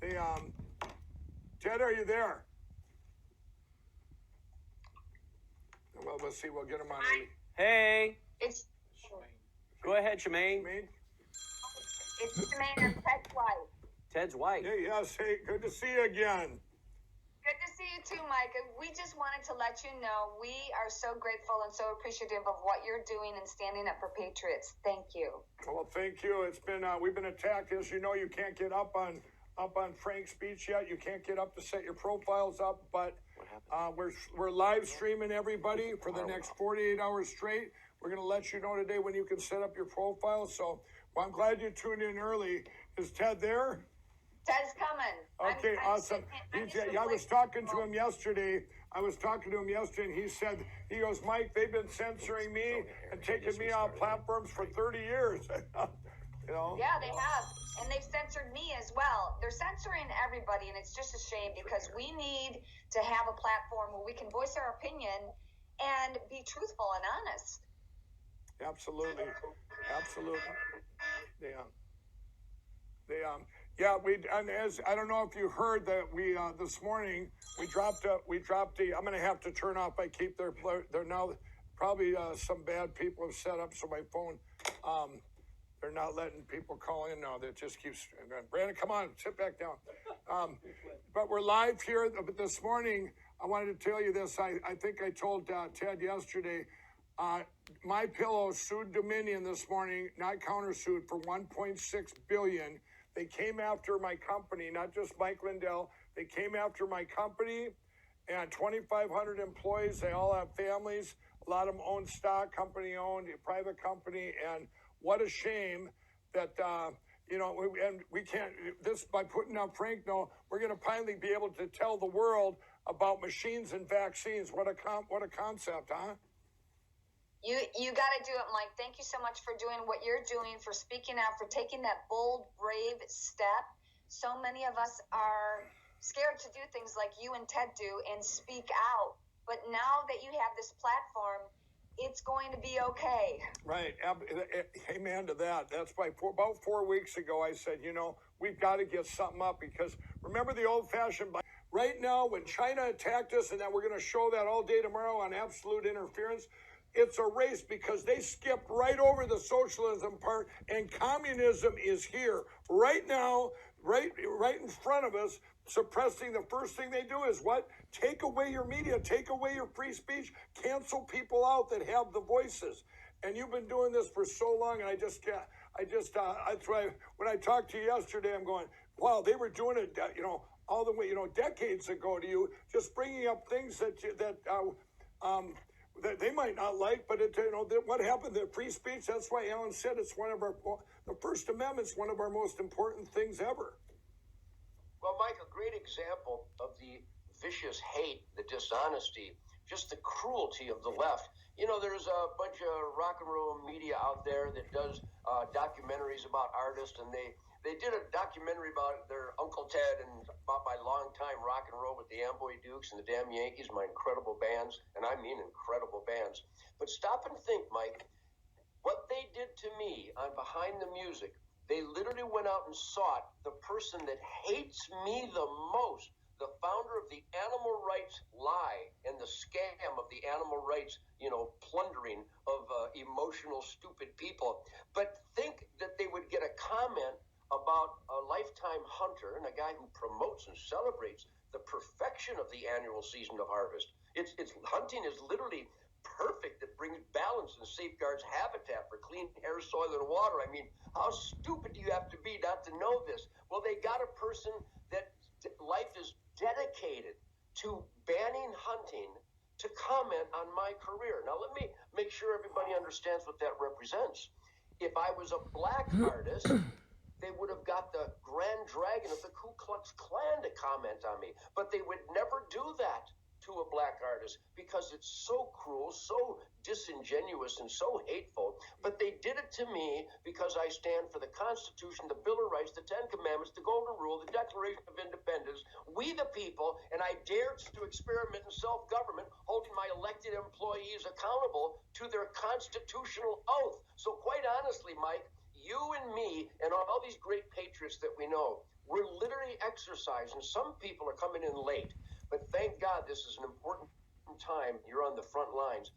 Ted, are you there? Well, let's see. We'll get him on. Hey. It's Go ahead, Shemaine. It's Shemaine and Ted's wife. Ted's wife. Hey, yes. Hey, good to see you again. Good to see you too, Mike. We just wanted to let you know we are so grateful and so appreciative of what you're doing and standing up for patriots. Thank you. Well, thank you. It's been we've been attacked. As you know, you can't get up on FrankSpeech yet. You can't get up to set your profiles up, but we're live streaming everybody for the next 48 hours straight. We're going to let you know today when you can set up your profile. So I'm glad you tuned in early. Is Ted there? Ted's coming. Okay, awesome. I was talking to him yesterday. And he goes, Mike, they've been censoring me and taking me off platforms for 30 years. You know? Yeah, they have. And they've censored me as well. They're censoring everybody, and it's just a shame because we need to have a platform where we can voice our opinion and be truthful and honest. Absolutely. I don't know if you heard that we this morning we dropped I'm going to have to turn off. I keep they're now probably some bad people have set up so my phone they're not letting people call in now. That just keeps Brandon, come on, sit back down. But we're live here this morning. I wanted to tell you this. I think I told Ted yesterday. My Pillow sued Dominion this morning, not countersued, for $1.6 billion. They came after my company, not just Mike Lindell. They came after my company and 2,500 employees. They all have families. A lot of them own stock, company owned, a private company. And what a shame that, we can't, this by putting up Frank, we're going to finally be able to tell the world about machines and vaccines. What a concept, huh? You got to do it, Mike. Thank you so much for doing what you're doing, for speaking out, for taking that bold, brave step. So many of us are scared to do things like you and Ted do and speak out. But now that you have this platform, it's going to be okay. Right. Amen to that. That's why about 4 weeks ago, I said, we've got to get something up because remember the old-fashioned... Right now, when China attacked us, and that we're going to show that all day tomorrow on absolute interference, it's a race because they skipped right over the socialism part, and communism is here right now, right in front of us, suppressing. The first thing they do is what? Take away your media, take away your free speech, cancel people out that have the voices. And you've been doing this for so long, and that's why when I talked to you yesterday, I'm going, wow, they were doing it, all the way, decades ago to you, just bringing up things that they might not like, but what happened to free speech? That's why Alan said it's the First Amendment's one of our most important things ever. Well, Mike, a great example of the vicious hate, the dishonesty, just the cruelty of the left. There's a bunch of rock and roll media out there that does documentaries about artists, and they did a documentary about their Uncle Ted and about my longtime rock and roll with the Amboy Dukes and the Damn Yankees, my incredible bands, and I mean incredible bands. But stop and think, Mike, what they did to me on Behind the Music, they literally went out and sought the person that hates me the most, the founder of the animal rights lie and the scam of the animal rights, plundering of emotional, stupid people. But think that they would get a comment about a lifetime hunter and a guy who promotes and celebrates the perfection of the annual season of harvest. It's hunting is literally perfect. It brings balance and safeguards habitat for clean air, soil, and water. I mean, how stupid do you have to be not to know this? Well, they got a person that life is dedicated to banning hunting to comment on my career. Now, let me make sure everybody understands what that represents. If I was a black artist, they would have got the Grand Dragon of the Ku Klux Klan to comment on me. But they would never do that to a black artist because it's so cruel, so disingenuous, and so hateful. But they did it to me because I stand for the Constitution, the Bill of Rights, the Ten Commandments, the Golden Rule, the Declaration of Independence, we the people, and I dared to experiment in self-government, holding my elected employees accountable to their constitutional oath. So quite honestly, Mike, you and me and all these great patriots that we know, we're literally exercising. Some people are coming in late, but thank God this is an important time. You're on the front lines.